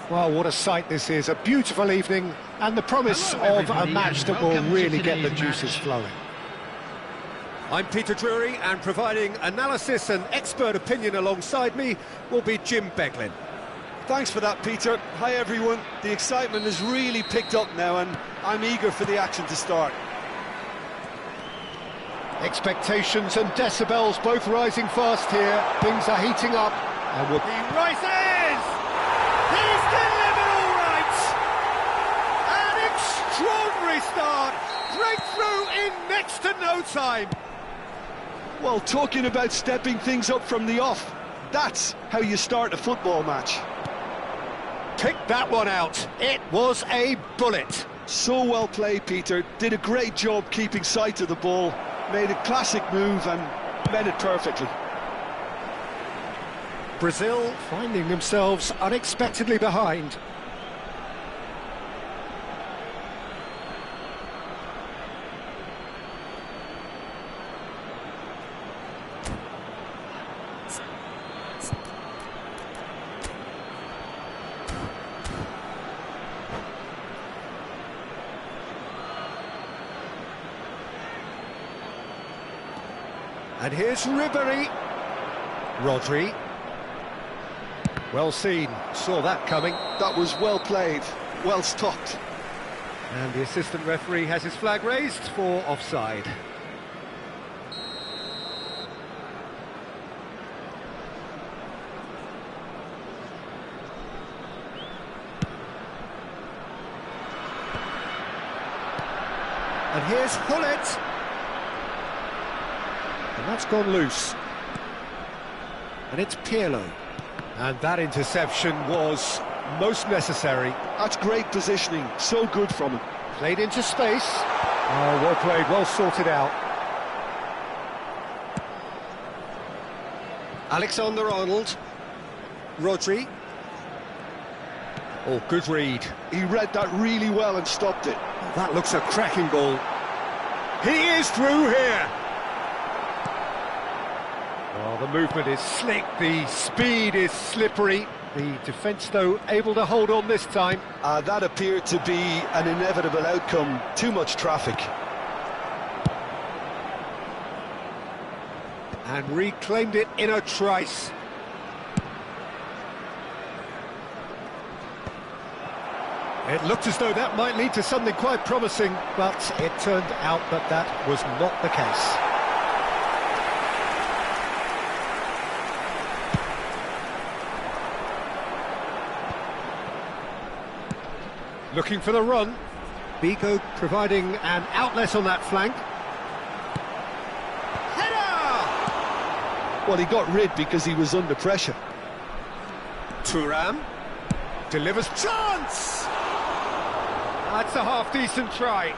Well, what a sight this is. A beautiful evening and the promise of a match that will really get the juices flowing. I'm Peter Drury, and providing analysis and expert opinion alongside me will be Jim Beglin. Thanks for that, Peter. Hi, everyone. The excitement has really picked up now, and I'm eager for the action to start. Expectations and decibels both rising fast here. Things are heating up. And he rises! He's delivered all right! An extraordinary start! Breakthrough in next to no time! Well, talking about stepping things up from the off, that's how you start a football match. Pick that one out. It was a bullet. So well played, Peter. Did a great job keeping sight of the ball. Made a classic move and met it perfectly. Brazil finding themselves unexpectedly behind. And here's Ribery. Rodri. Well seen, saw that coming. That was well played, well stopped. And the assistant referee has his flag raised for offside. And here's Hullet. And that's gone loose. And it's Pirlo. And that interception was most necessary. That's great positioning, so good from him. Played into space. Oh, well played, well sorted out. Alexander-Arnold. Rodri. Oh, good read. He read that really well and stopped it. That looks a cracking ball. He is through here. Oh, the movement is slick, the speed is slippery. The defence, though, able to hold on this time. That appeared to be an inevitable outcome. Too much traffic. And reclaimed it in a trice. It looked as though that might lead to something quite promising, but it turned out that that was not the case. Looking for the run. Vigo providing an outlet on that flank. Header! Well, he got rid because he was under pressure. Thuram delivers chance! That's a half-decent try.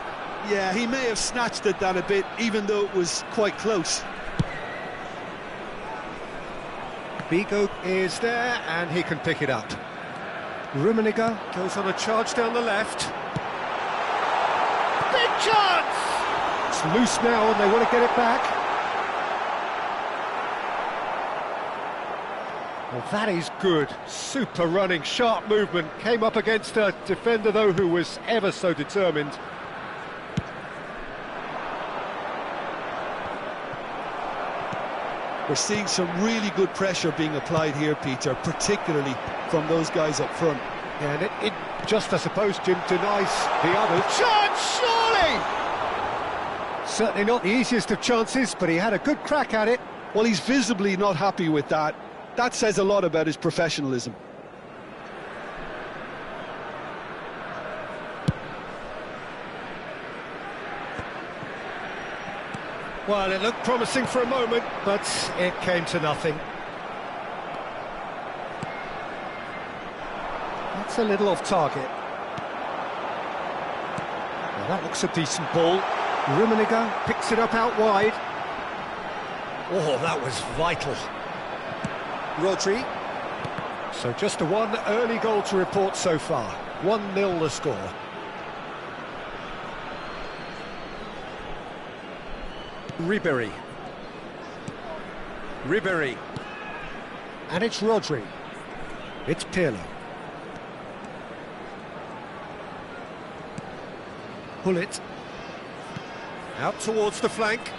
Yeah, he may have snatched it down a bit, even though it was quite close. Vigo is there, and he can pick it up. Rummenigge goes on a charge down the left. Big chance! It's loose now, and they want to get it back. Well, that is good. Super running, sharp movement. Came up against a defender, though, who was ever so determined. We're seeing some really good pressure being applied here, Peter, particularly from those guys up front. Yeah, and it just, I suppose, Jim, denies the others. Chance, surely! Certainly not the easiest of chances, but he had a good crack at it. Well, he's visibly not happy with that. That says a lot about his professionalism. Well, it looked promising for a moment, but it came to nothing. That's a little off target. Well, that looks a decent ball. Rummenigge picks it up out wide. Oh, that was vital. Rodri. So just a one early goal to report so far. 1-0 the score. Ribéry. And it's Rodri. It's Pirlo. Pull it. Out towards the flank.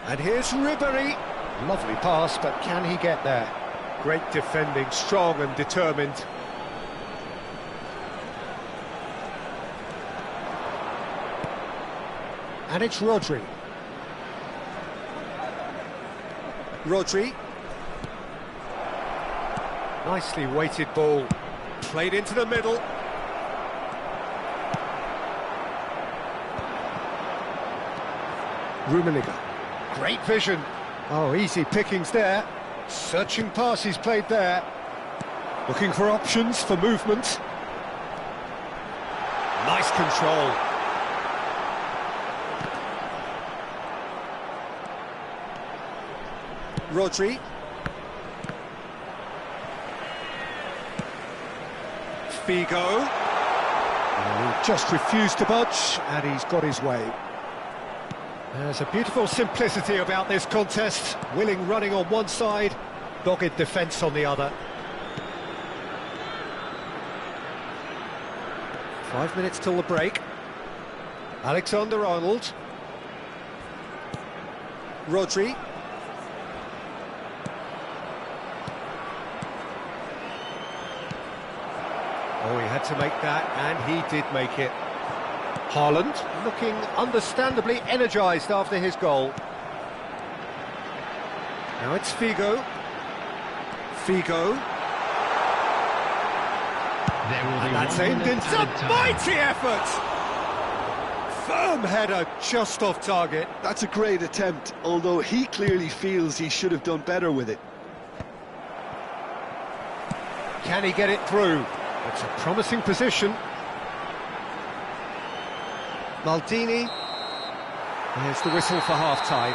And here's Ribéry. Lovely pass, but can he get there? Great defending, strong and determined. And it's Rodri. Nicely weighted ball. Played into the middle. Rummenigge. Great vision. Oh, easy pickings there. Searching pass he's played there. Looking for options for movement. Nice control. Rodri. Figo. Oh, he just refused to budge, and he's got his way. There's a beautiful simplicity about this contest. Willing running on one side, dogged defence on the other. 5 minutes till the break. Alexander-Arnold. Rodri. Oh, he had to make that, and he did make it. Haaland looking understandably energised after his goal. Now it's Figo. And that's aimed into a mighty effort! Firm header just off target. That's a great attempt, although he clearly feels he should have done better with it. Can he get it through? It's a promising position. Maldini. There's the whistle for half-time.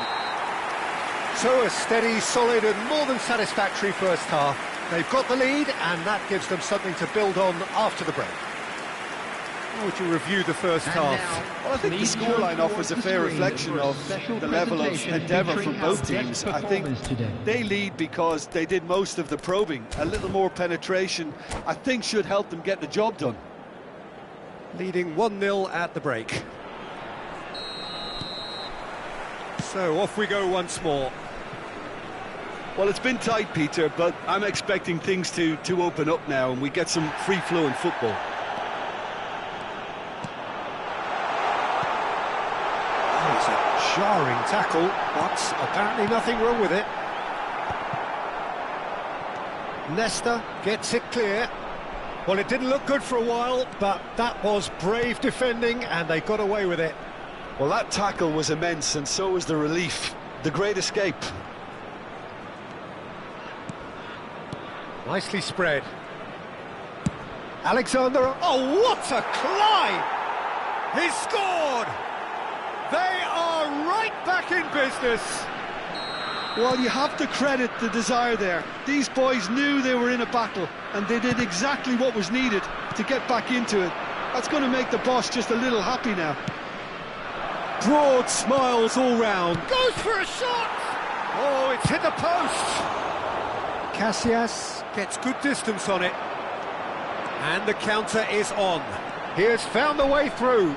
So a steady, solid and more than satisfactory first half. They've got the lead and that gives them something to build on after the break. How would you review the first half? Well, I think the scoreline offers a fair reflection of the level of endeavour from both teams. I think they lead because they did most of the probing. A little more penetration, I think, should help them get the job done. Leading 1-0 at the break. So off we go once more. Well, it's been tight, Peter, but I'm expecting things to open up now and we get some free-flowing football. Oh, it's a jarring tackle, but apparently nothing wrong with it. Nesta gets it clear. Well, it didn't look good for a while, but that was brave defending and they got away with it. Well, that tackle was immense and so was the relief. The great escape. Nicely spread. Alexander, oh, what a climb! He's scored! They are right back in business. Well, you have to credit the desire there. These boys knew they were in a battle and they did exactly what was needed to get back into it. That's going to make the boss just a little happy now. Broad smiles all round. Goes for a shot! Oh, it's hit the post! Casillas gets good distance on it. And the counter is on. He has found the way through.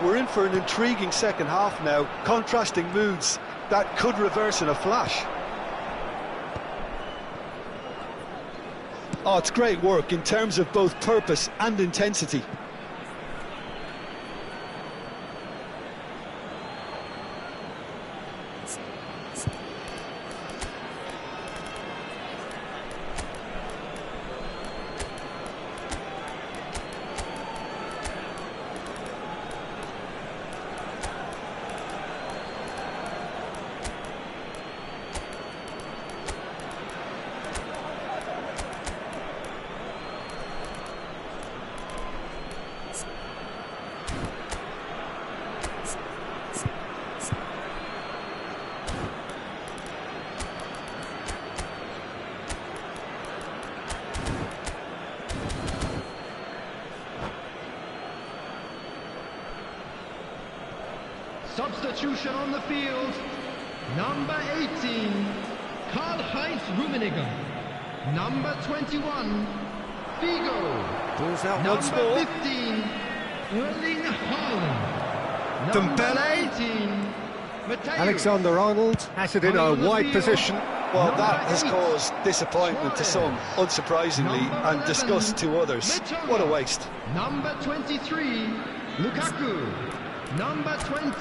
We're in for an intriguing second half now, contrasting moods that could reverse in a flash. Oh, it's great work in terms of both purpose and intensity. Substitution on the field, number 18, Karl-Heinz Rummenigge. Number 21, Figo. Balls out Number once more. 15, Erling Haaland. Dembele. 18, Matthäus. Alexander-Arnold has it in a wide position. Well, that has caused disappointment to some, unsurprisingly, and disgust to others. What a waste. Number 23, Lukaku. Number 20,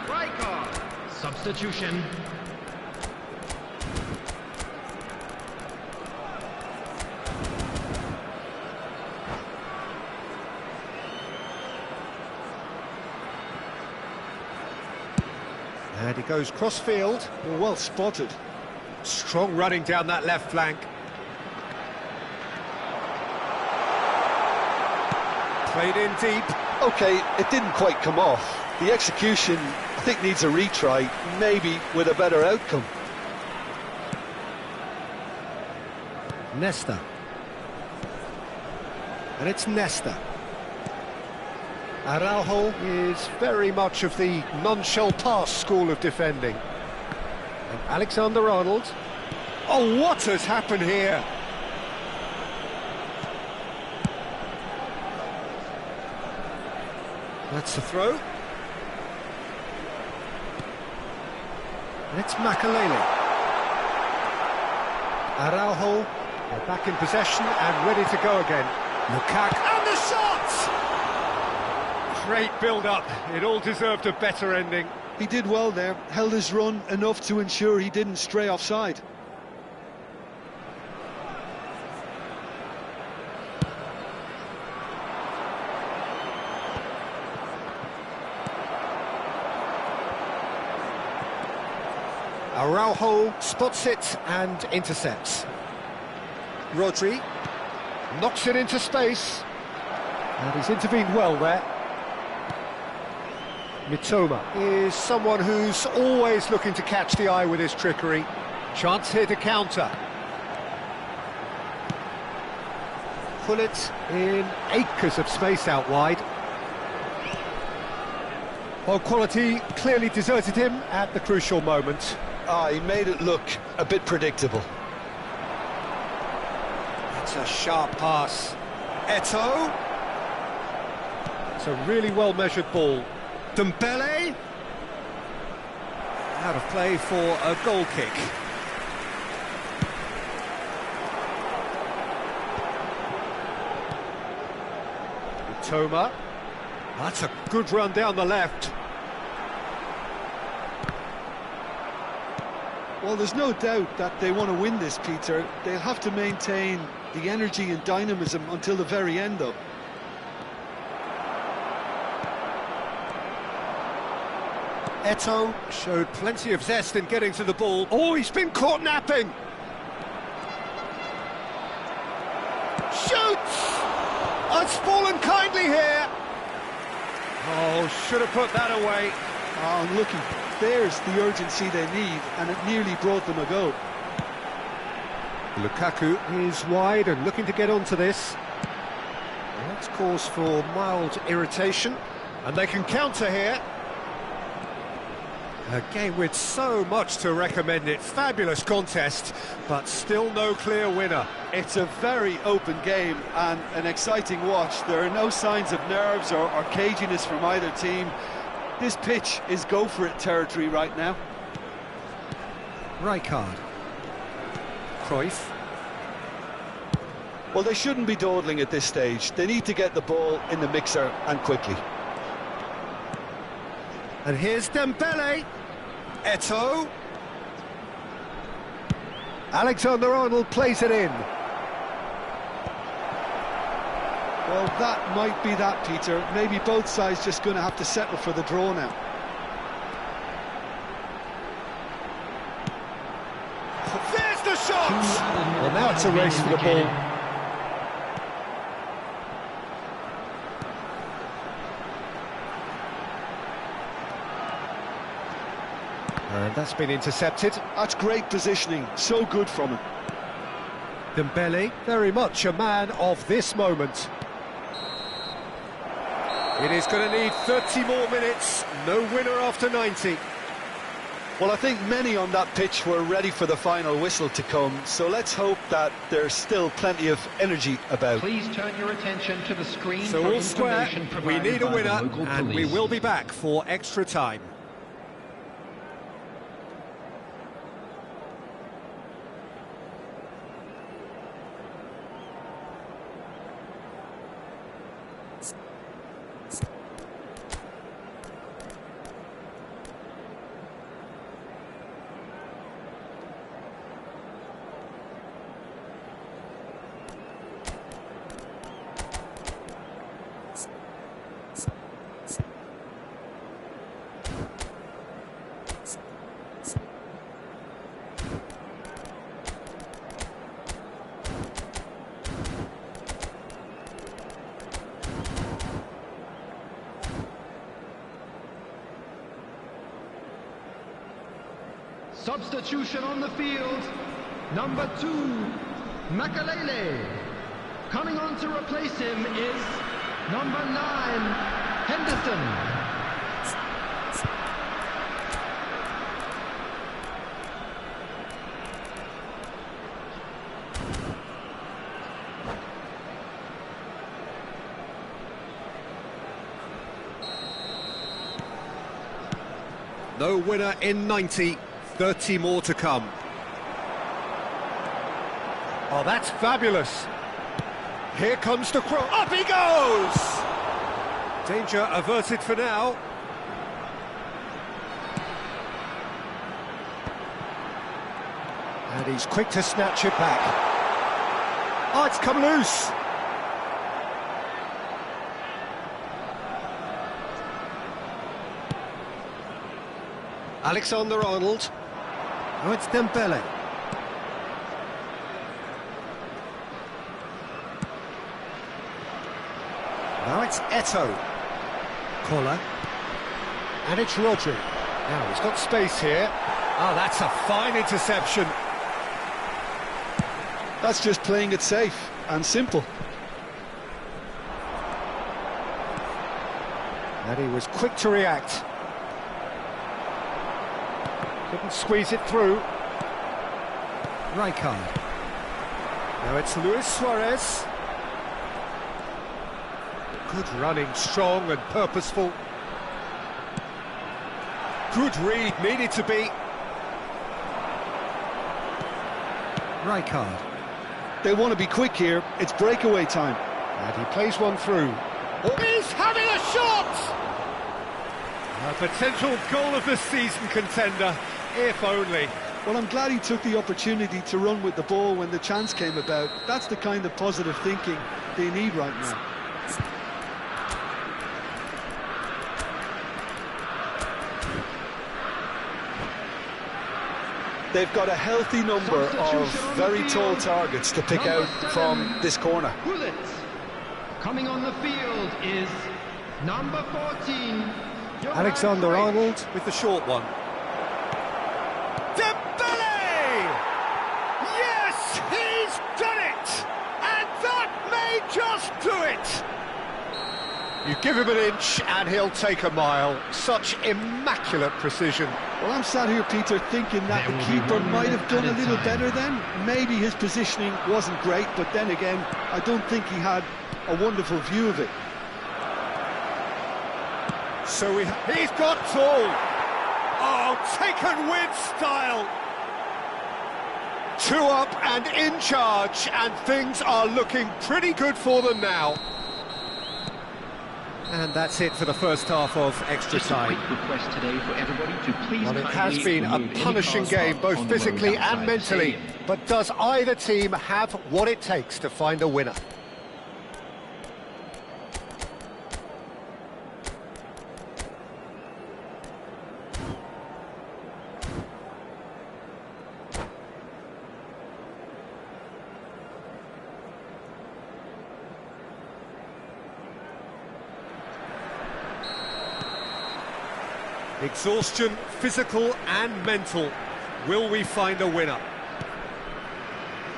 Rijkaard. Substitution. And he goes cross-field. Well spotted. Strong running down that left flank. Played in deep. OK, it didn't quite come off. The execution, I think, needs a retry, maybe with a better outcome. Nesta. And it's Nesta. Araujo is very much of the non-shell pass school of defending. And Alexander-Arnold. Oh, what has happened here? That's the throw. And it's Makalele. Araujo, they're back in possession and ready to go again. Lukaku, and the shot! Great build-up. It all deserved a better ending. He did well there, held his run enough to ensure he didn't stray offside. Araujo spots it and intercepts. Rodri knocks it into space. And he's intervened well there. Mitoma is someone who's always looking to catch the eye with his trickery. Chance here to counter. Pullet in acres of space out wide. Well, quality clearly deserted him at the crucial moment. He made it look a bit predictable. That's a sharp pass. Eto'o. It's a really well-measured ball. Dembele. Out of play for a goal kick. Mitoma. That's a good run down the left. Well, there's no doubt that they want to win this, Peter. They'll have to maintain the energy and dynamism until the very end, though. Eto'o showed plenty of zest in getting to the ball. Oh, he's been caught napping! Shoots! Oh, it's fallen kindly here! Oh, should have put that away. Oh, unlucky. There's the urgency they need, and it nearly brought them a goal. Lukaku is wide and looking to get onto this. Well, that's cause for mild irritation, and they can counter here. A game with so much to recommend it. Fabulous contest, but still no clear winner. It's a very open game and an exciting watch. There are no signs of nerves or caginess from either team. This pitch is go-for-it territory right now. Rijkaard. Cruyff. Well, they shouldn't be dawdling at this stage. They need to get the ball in the mixer and quickly. And here's Dembele. Eto'o. Alexander-Arnold plays it in. Well, that might be that, Peter. Maybe both sides just going to have to settle for the draw now. There's the shot! Well, now it's a race for the ball. And that's been intercepted. That's great positioning. So good from him. Dembele, very much a man of this moment. It is going to need 30 more minutes. No winner after 90. Well, I think many on that pitch were ready for the final whistle to come, so let's hope that there's still plenty of energy about. Please turn your attention to the screen. So all square, we need a winner, and we will be back for extra time. Substitution on the field. Number 2, Makalele. Coming on to replace him is number 9, Henderson. No winner in 90. 30 more to come. Oh, that's fabulous. Here comes the cross. Up he goes! Danger averted for now. And he's quick to snatch it back. Oh, it's come loose. Alexander-Arnold. Oh, it's Dembele. Now it's Eto. Kola. And it's Rodri. Now he's got space here. Oh, that's a fine interception. That's just playing it safe and simple. And he was quick to react. Couldn't squeeze it through. Rijkaard. Now it's Luis Suarez. Good running, strong and purposeful. Good read, needed to be. Rijkaard. They want to be quick here, it's breakaway time. And he plays one through. Oh, he's having a shot! A potential goal of the season contender, if only. Well, I'm glad he took the opportunity to run with the ball when the chance came about. That's the kind of positive thinking they need right now. They've got a healthy number of very tall targets to pick out from this corner. Coming on the field is number 14. Alexander-Arnold with the short one. Dembele! Yes, he's done it! And that may just do it! You give him an inch and he'll take a mile. Such immaculate precision. Well, I'm sat here, Peter, thinking that the keeper might have done a little better then. Maybe his positioning wasn't great, but then again, I don't think he had a wonderful view of it. So he's got tall. Oh, taken with style. 2 up and in charge, and things are looking pretty good for them now. And that's it for the first half of extra time. Request today for everybody to please. Well, it has been a punishing game, both physically and mentally. But does either team have what it takes to find a winner? Exhaustion, physical and mental. Will we find a winner?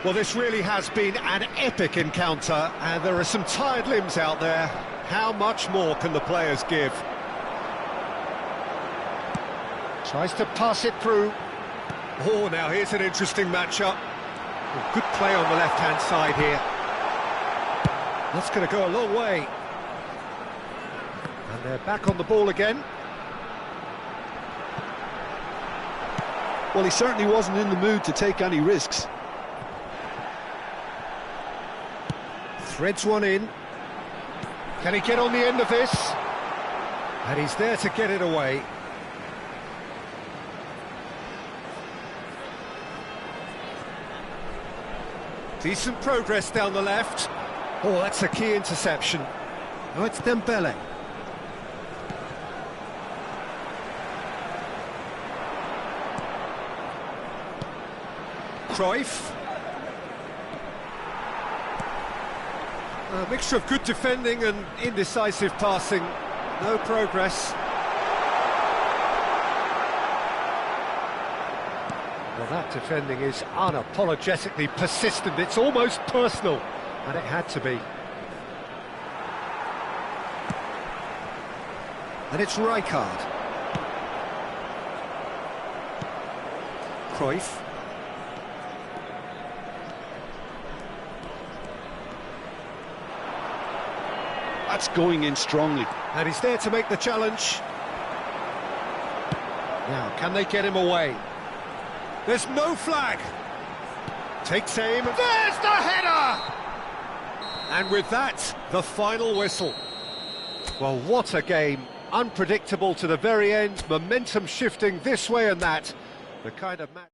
Well, this really has been an epic encounter, and there are some tired limbs out there. How much more can the players give? Tries to pass it through. Oh, now here's an interesting matchup. Well, good play on the left-hand side here. That's going to go a long way. And they're back on the ball again. Well, he certainly wasn't in the mood to take any risks. Threads one in. Can he get on the end of this? And he's there to get it away. Decent progress down the left. Oh, that's a key interception. Oh, it's Dembele. Cruyff. A mixture of good defending and indecisive passing. No progress. Well, that defending is unapologetically persistent. It's almost personal, and it had to be. And it's Rijkaard. Cruyff. That's going in strongly. And he's there to make the challenge. Now, can they get him away? There's no flag. Takes aim. There's the header! And with that, the final whistle. Well, what a game. Unpredictable to the very end. Momentum shifting this way and that. The kind of match...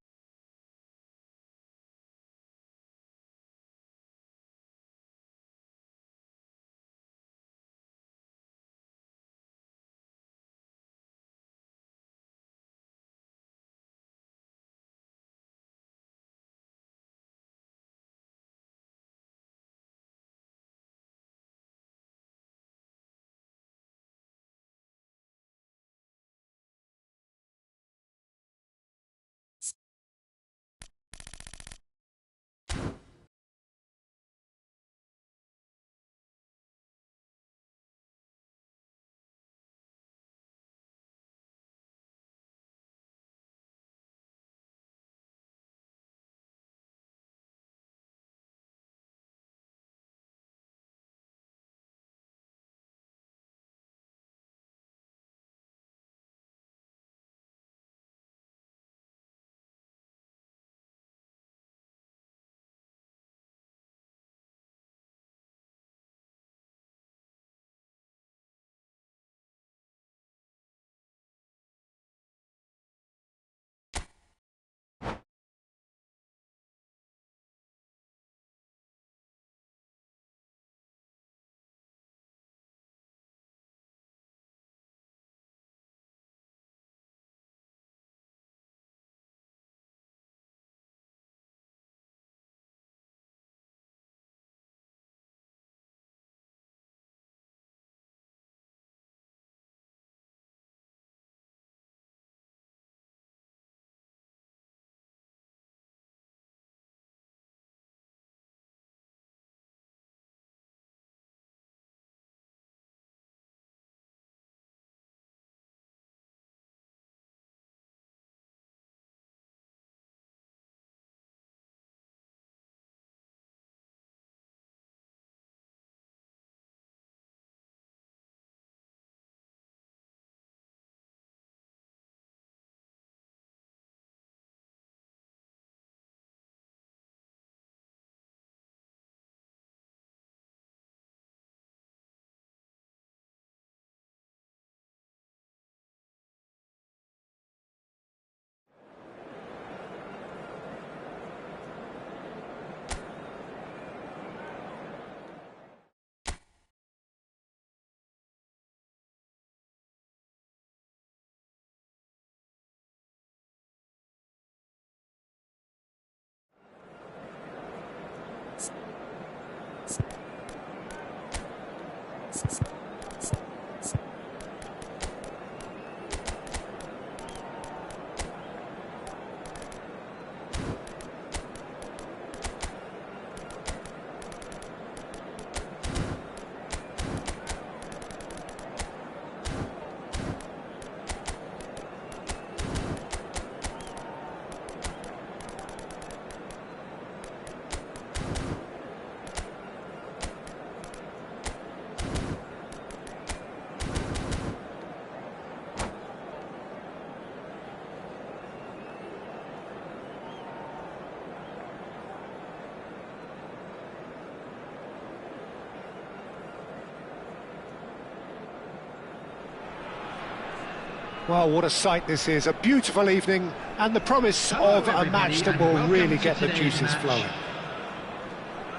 Well, what a sight this is, a beautiful evening, and the promise of a match that will really get the juices flowing.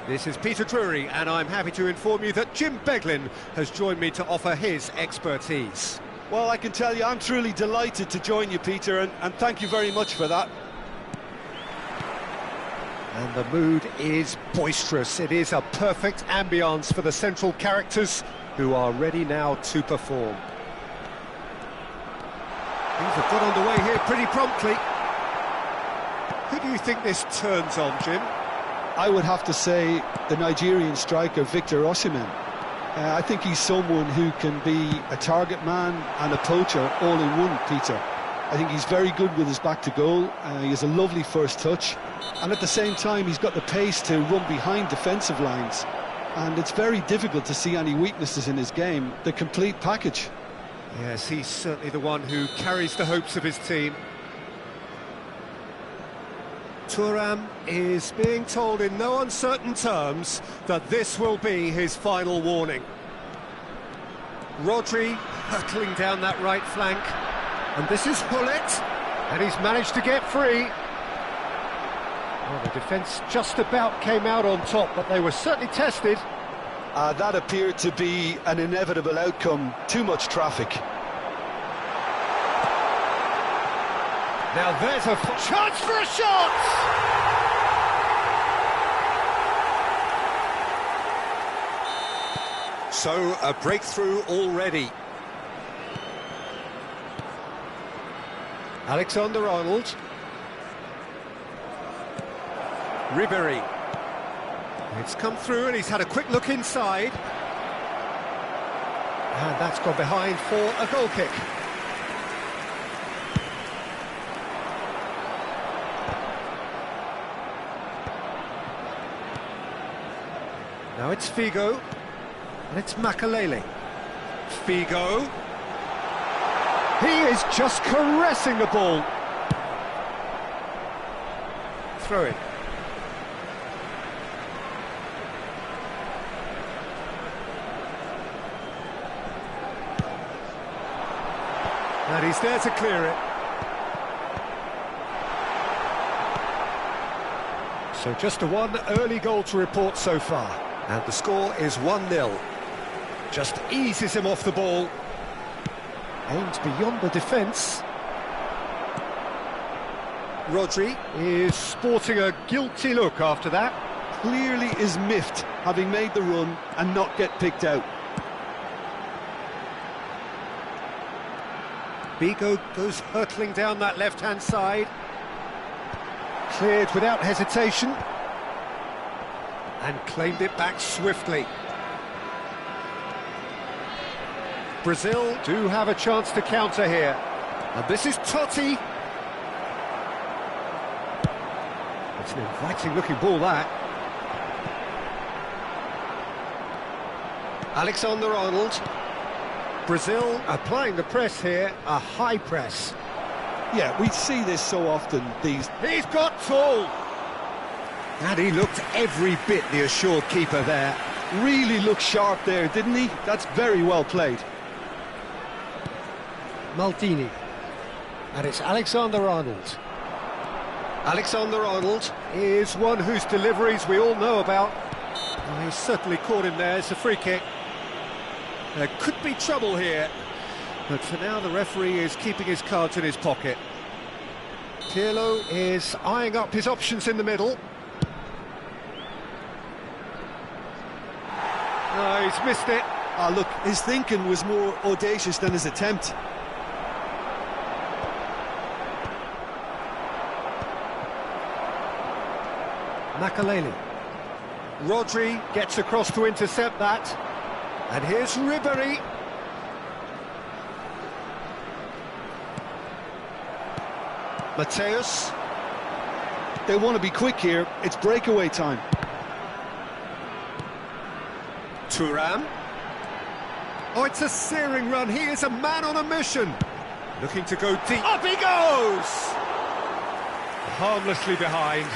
This is Peter Drury, and I'm happy to inform you that Jim Beglin has joined me to offer his expertise. Well, I can tell you, I'm truly delighted to join you, Peter, and thank you very much for that. And the mood is boisterous. It is a perfect ambience for the central characters who are ready now to perform. Things have got underway here pretty promptly. Who do you think this turns on, Jim? I would have to say the Nigerian striker Victor Osimhen. I think he's someone who can be a target man and a poacher all in one, Peter. I think he's very good with his back to goal. He has a lovely first touch, and at the same time he's got the pace to run behind defensive lines, and it's very difficult to see any weaknesses in his game. The complete package. Yes, he's certainly the one who carries the hopes of his team. Thuram is being told in no uncertain terms that this will be his final warning. Rodri hurtling down that right flank. And this is Hullet, and he's managed to get free. Well, the defence just about came out on top, but they were certainly tested. That appeared to be an inevitable outcome. Too much traffic. Now there's a chance for a shot! So, a breakthrough already. Alexander-Arnold. Ribéry. It's come through and he's had a quick look inside. And that's gone behind for a goal kick. Now it's Figo, and it's Makalele. Figo. He is just caressing the ball. Throw it. And he's there to clear it. So just a one early goal to report so far. And the score is 1-0. Just eases him off the ball. Aims beyond the defence. Rodri is sporting a guilty look after that. Clearly is miffed, having made the run and not get picked out. Figo goes hurtling down that left-hand side. Cleared without hesitation. And claimed it back swiftly. Brazil do have a chance to counter here. And this is Totti. It's an inviting-looking ball, that. Alexander-Arnold. Brazil applying the press here, a high press. Yeah, we see this so often. He's got tall. And he looked every bit the assured keeper there. Really looked sharp there, didn't he? That's very well played. Maldini. And it's Alexander-Arnold. Alexander-Arnold is one whose deliveries we all know about. Oh, he's certainly caught him there. It's a free kick. There could be trouble here. But for now, the referee is keeping his cards in his pocket. Pirlo is eyeing up his options in the middle. No, he's missed it. Ah, look, his thinking was more audacious than his attempt. Makalele. Rodri gets across to intercept that. And here's Ribéry. Mateus. They want to be quick here. It's breakaway time. Thuram. Oh, it's a searing run. He is a man on a mission. Looking to go deep. Up he goes! Harmlessly behind.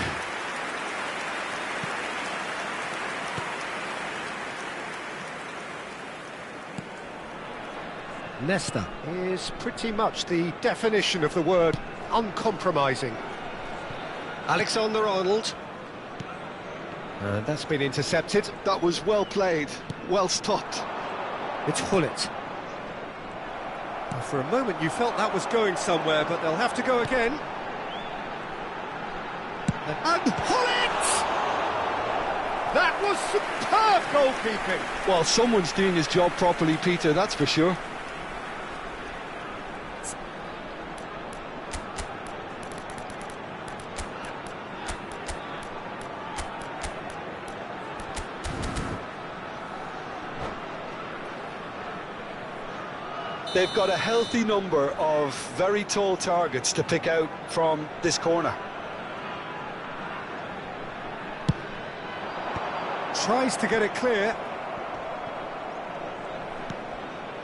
Nesta is pretty much the definition of the word uncompromising. Alexander-Arnold. And that's been intercepted. That was well played, well stopped. It's Hullet. For a moment you felt that was going somewhere, but they'll have to go again. And Hullet! That was superb goalkeeping. Well, someone's doing his job properly, Peter, that's for sure. They've got a healthy number of very tall targets to pick out from this corner. Tries to get it clear.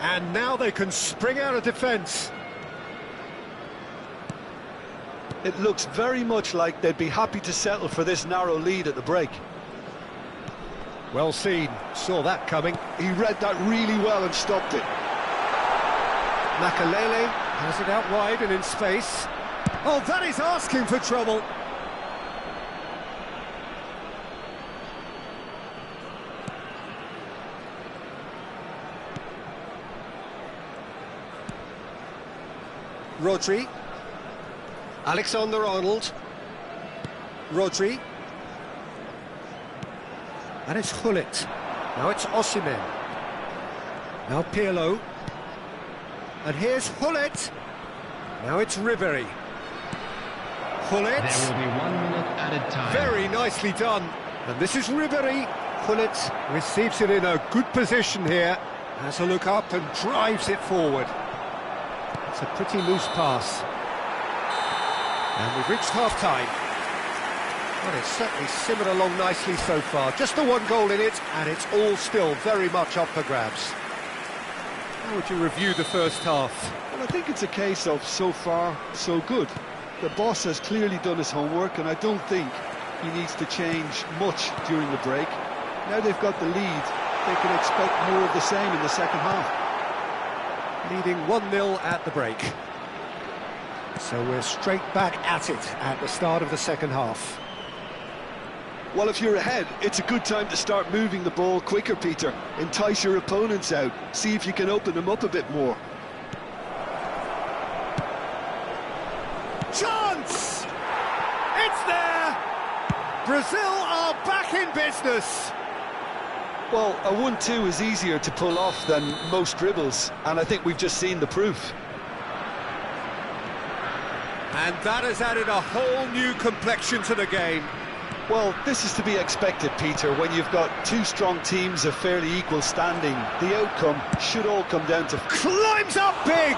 And now they can spring out of defence. It looks very much like they'd be happy to settle for this narrow lead at the break. Well seen, saw that coming. He read that really well and stopped it. Makalele has it out wide and in space. Oh, that is asking for trouble. Rodri. Alexander-Arnold. Rodri. And it's Hullet. Now it's Osimhen. Now Pirlo. And here's Hullet. Now it's Ribery. Hullet. There will be 1 minute added time. Very nicely done. And this is Ribery. Hullet receives it in a good position here. Has a look up and drives it forward. It's a pretty loose pass. And we've reached half-time. Well, it's certainly simmered along nicely so far. Just the one goal in it, and it's all still very much up for grabs. How would you review the first half? Well, I think it's a case of so far, so good. The boss has clearly done his homework, and I don't think he needs to change much during the break. Now they've got the lead, they can expect more of the same in the second half. Leading 1-0 at the break. So we're straight back at it at the start of the second half. Well, if you're ahead, it's a good time to start moving the ball quicker, Peter. Entice your opponents out. See if you can open them up a bit more. Chance! It's there! Brazil are back in business. Well, a 1-2 is easier to pull off than most dribbles, and I think we've just seen the proof. And that has added a whole new complexion to the game. Well, this is to be expected, Peter, when you've got two strong teams of fairly equal standing. The outcome should all come down to... Climbs up big!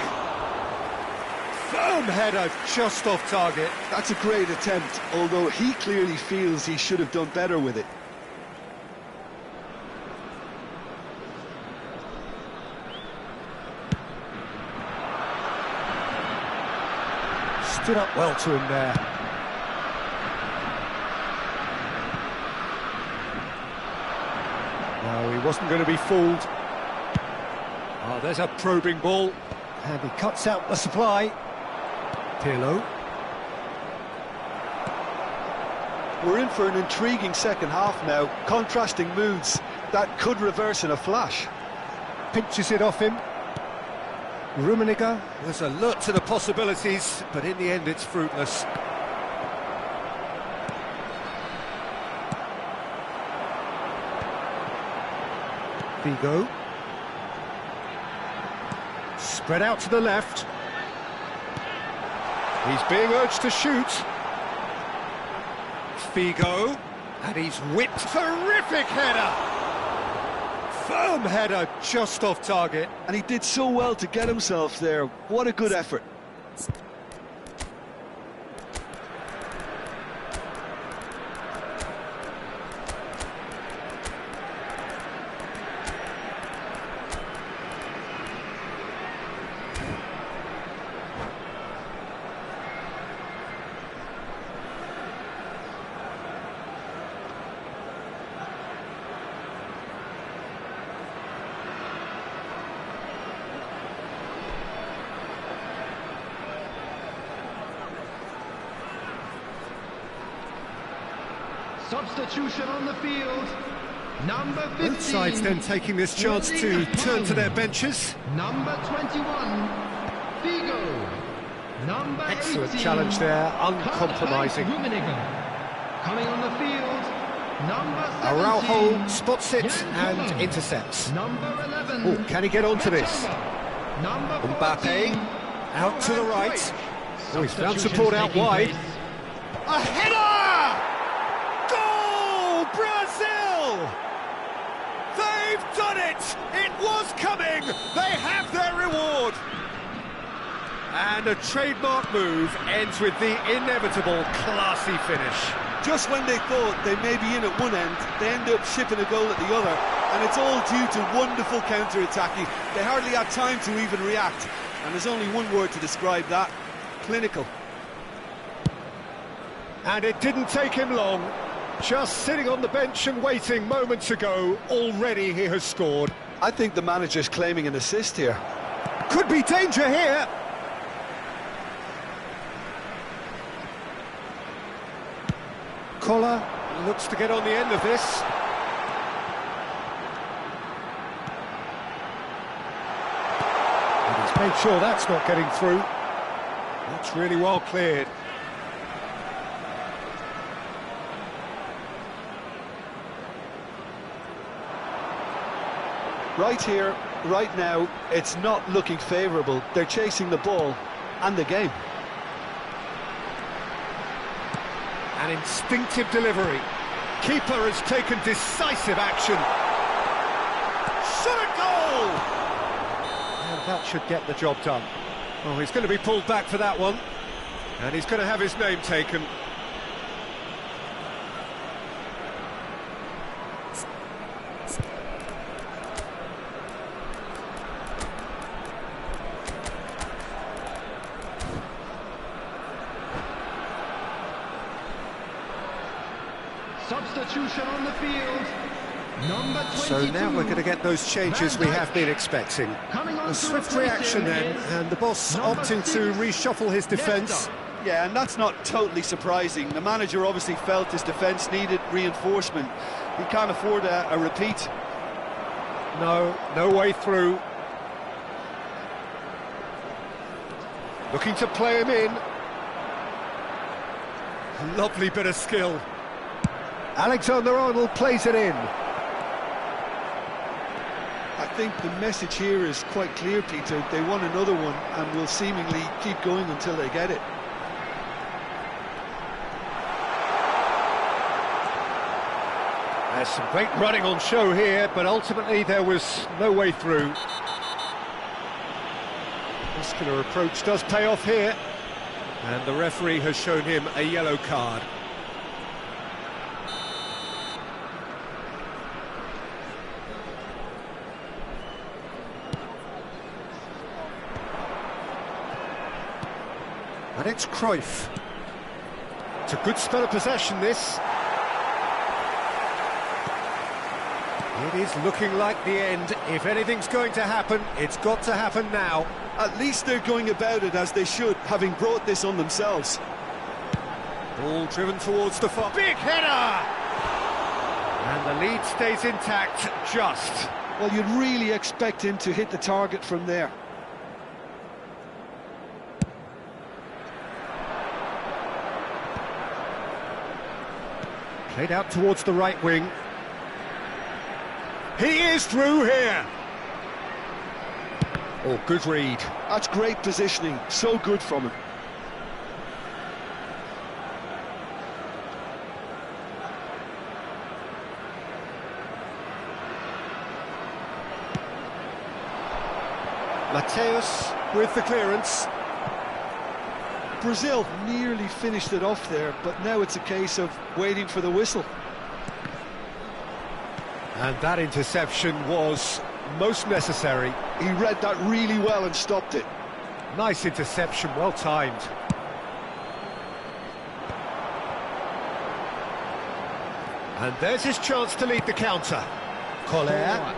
Firm header just off target. That's a great attempt, although he clearly feels he should have done better with it. Stood up well to him there. No, he wasn't going to be fooled. Oh, there's a probing ball. And he cuts out the supply. Pirlo. We're in for an intriguing second half now. Contrasting moods. That could reverse in a flash. Pinches it off him. Rummenigge was alert to the possibilities, but in the end it's fruitless. Figo. Spread out to the left. He's being urged to shoot. Figo. And he's whipped. Terrific header! Firm header just off target. And he did so well to get himself there. What a good effort. Substitution on the field. Number 15. Both sides then taking this chance to turn to their benches. Number 21, Figo. Number Excellent 18, challenge there, uncompromising. Coming on the field, number 17. Araujo spots it Yann and Coman. intercepts. Number 11. Oh, can he get onto this? Number 14, Mbappe out to the right. Oh, he's found Substitutions support out taking wide. place. A header! Goal, Brazil! They've done it! It was coming! They have their reward! And a trademark move ends with the inevitable classy finish. Just when they thought they may be in at one end, they end up shipping a goal at the other, and it's all due to wonderful counter-attacking. They hardly had time to even react, and there's only one word to describe that: clinical. And it didn't take him long. Just sitting on the bench and waiting moments ago, already he has scored. I think the manager's claiming an assist here. Could be danger here. Koller looks to get on the end of this. And he's made sure that's not getting through. That's really well cleared. Right here, right now, it's not looking favourable. They're chasing the ball and the game. An instinctive delivery. Keeper has taken decisive action. Shot a goal! And that should get the job done. Oh, he's going to be pulled back for that one. And he's going to have his name taken. Substitution on the field. Number 22. So now we're going to get those changes we have been expecting. A swift reaction then, and the boss opting to reshuffle his defence. Yeah, and that's not totally surprising. The manager obviously felt his defence needed reinforcement. He can't afford a repeat. No way through. Looking to play him in. Lovely bit of skill. Alexander-Arnold plays it in. I think the message here is quite clear, Peter. They want another one and will seemingly keep going until they get it. There's some great running on show here, but ultimately there was no way through. Muscular approach does pay off here, and the referee has shown him a yellow card. And it's Cruyff. It's a good spell of possession, this. It is looking like the end. If anything's going to happen, it's got to happen now. At least they're going about it as they should, having brought this on themselves. Ball driven towards the far. Big header! And the lead stays intact, just. Well, you'd really expect him to hit the target from there. Played out towards the right wing. He is through here. Oh, good read. That's great positioning, so good from him. Mateus with the clearance. Brazil nearly finished it off there, but now it's a case of waiting for the whistle. And that interception was most necessary. He read that really well and stopped it. Nice interception, well timed. And there's his chance to lead the counter. Koller. 4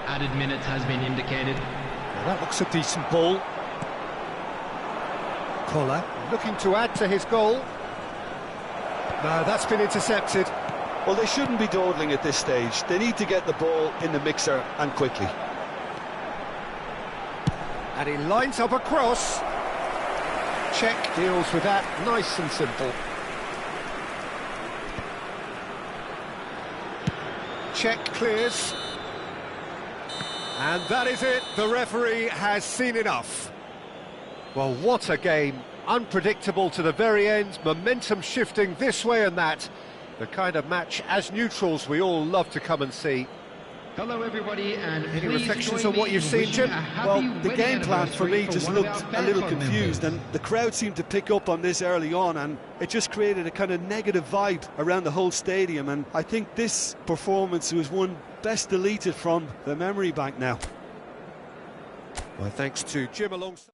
added minutes has been indicated. Well, that looks a decent ball. Koller looking to add to his goal. No, that's been intercepted. Well, they shouldn't be dawdling at this stage. They need to get the ball in the mixer and quickly. And he lines up a cross. Czech deals with that, nice and simple. Czech clears. And that is it, the referee has seen enough. Well, what a game, unpredictable to the very end, momentum shifting this way and that. The kind of match, as neutrals, we all love to come and see. Hello everybody, and any please reflections join on what me you've in seen, wishing Jim? a happy Well, the wedding game plan for me anniversary just one of looked our a little band confused, members. and the crowd seemed to pick up on this early on, and it just created a kind of negative vibe around the whole stadium, and I think this performance was one best deleted from the memory bank now. Well, thanks to Jim alongside.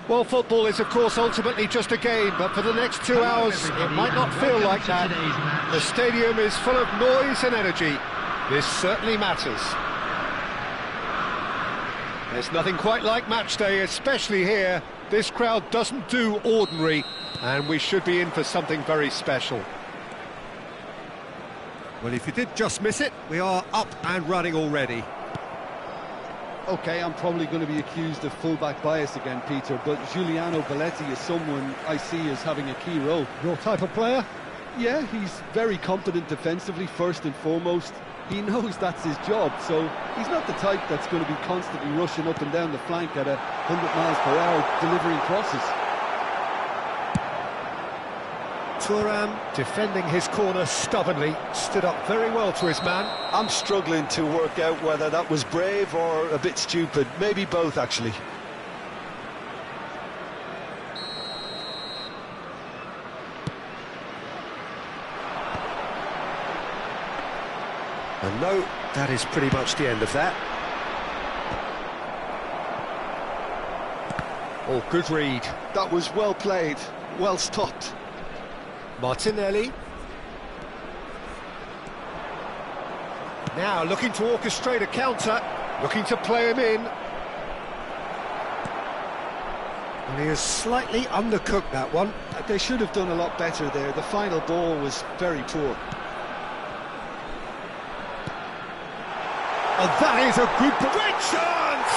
Well, football is, of course, ultimately just a game, but for the next 2 hours, it might not feel like that. The stadium is full of noise and energy. This certainly matters. There's nothing quite like match day, especially here. This crowd doesn't do ordinary, and we should be in for something very special. Well, if you did just miss it, we are up and running already. OK, I'm probably going to be accused of fullback bias again, Peter, but Giuliano Belletti is someone I see as having a key role. Your type of player? Yeah, he's very competent defensively, first and foremost. He knows that's his job, so he's not the type that's going to be constantly rushing up and down the flank at 100 miles per hour, delivering crosses. Thuram, defending his corner stubbornly, stood up very well to his man. I'm struggling to work out whether that was brave or a bit stupid. Maybe both, actually. And no, that is pretty much the end of that. Oh, good read. That was well played, well stopped. Martinelli. Now looking to orchestrate a counter, looking to play him in. And he has slightly undercooked that one. They should have done a lot better there. The final ball was very poor. And that is a great chance!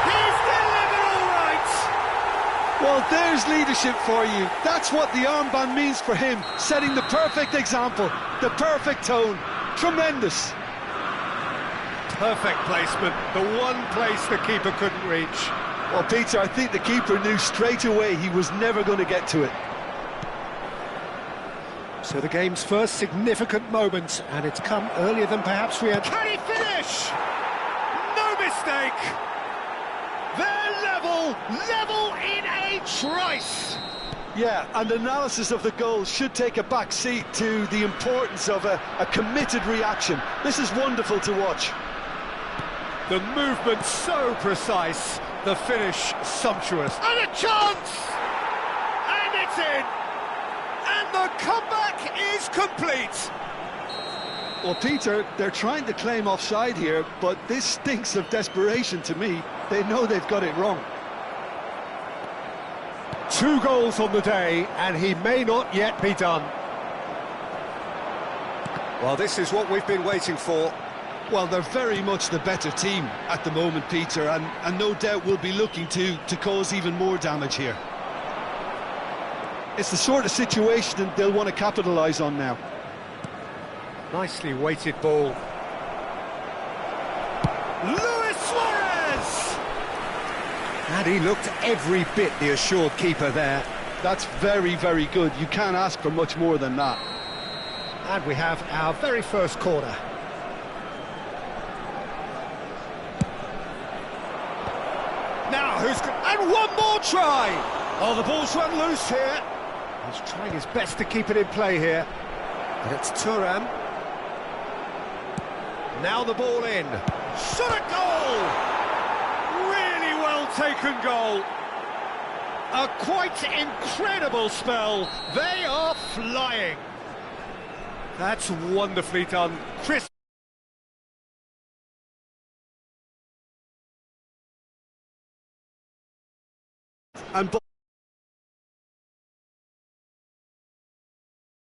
He's delivered all right! Well, there's leadership for you. That's what the armband means for him, setting the perfect example, the perfect tone. Tremendous. Perfect placement, the one place the keeper couldn't reach. Well, Peter, I think the keeper knew straight away he was never going to get to it. So the game's first significant moment, and it's come earlier than perhaps we had. Can he finish? No mistake! They're level in a trice! Yeah, and analysis of the goal should take a back seat to the importance of a committed reaction. This is wonderful to watch. The movement so precise, the finish sumptuous. And a chance! And it's in! And the comeback is complete! Well, Peter, they're trying to claim offside here, but this stinks of desperation to me. They know they've got it wrong. 2 goals on the day, and he may not yet be done. Well, this is what we've been waiting for. Well, they're very much the better team at the moment, Peter, and no doubt will be looking to cause even more damage here. It's the sort of situation they'll want to capitalise on now. Nicely weighted ball. Luis Suarez! And he looked every bit the assured keeper there. That's very, very good. You can't ask for much more than that. And we have our very first corner. Now, and one more try! Oh, the ball's run loose here. He's trying his best to keep it in play here. But it's Thuram. Now the ball in. Shot a goal! Really well taken goal. A quite incredible spell. They are flying. That's wonderfully done. Chris. And